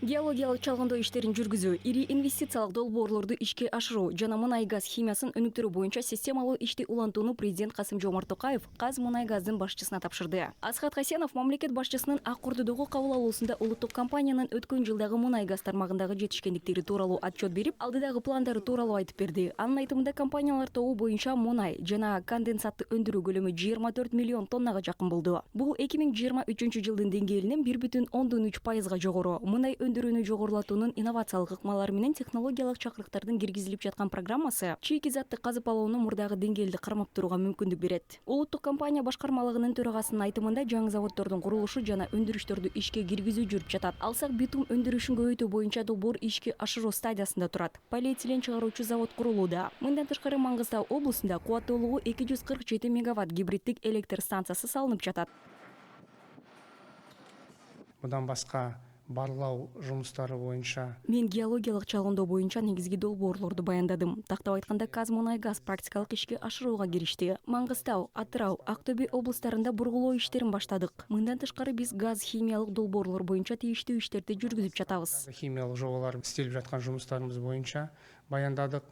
Геологиялык чалгындоо иштерин жүргүзүү, ири инвестициялык долбоорлорду ишке ашыруу жана мунай газ химиясын өнүктүрүү боюнча системалуу ишти улантууну президент Касым-Жомарт Токаев Казмунайгаздын башчысына тапшырды. Асхат Хасенов мамлекет башчысынын Ак Ордодогу кабыл алуусунда улуттук компаниянын өткөн жылдагы мунай газ тармагындагы жетишкендиктери тууралуу отчет берип, алдыдагы пландары тууралуу айтып берди. Анын айтымында компаниялар тобу боюнча мунай жана конденсатты өндүрүү көлөмү 24 миллион тоннага жакын болду. Бул 2023 жылдын деңгээлинен 1,3% жогору. Мунай өндүрүүнү жогорулатуунун инновациялык ыкмалары менен технологиялык чакырыктардын киргизилип жаткан программасы чийки затты казып алууну мурдагы деңгээлде кармап турууга мүмкүндүк берет. Улуттук компания башкармалыгынын төрагасынын айтымында жаңы заводдордун курулушу жана өндүрүштөрдү ишке киргизүү жүрүп жатат. Алсак битум өндүрүшүн көбөйтүү боюнча долбоор ишке ашыруу стадиясында турат. Полиэтилен чыгаруучу завод курулууда. Мындан тышкары Мангыстау облусунда кубаттуулугу 247 мегаватт гибриддик электр станциясы салынып жатат. Мындан башка барлау жумуштары боюнча мен геологиялык чалгындоо боюнча негизги долбоорлорду баяндадым. Тактап айтканда Казмунайгаз практикалык ишке ашырууга киришти. Мангыстау, Атырау, Актөбе облустарында бургулоо иштерин баштадык. Мындан тышкары биз газ химиялык долбоорлор боюнча тийиштүү иштерди жүргүзүп жатабыз. химиялык жобалар истелип жаткан жумуштарыбыз боюнча баяндадык.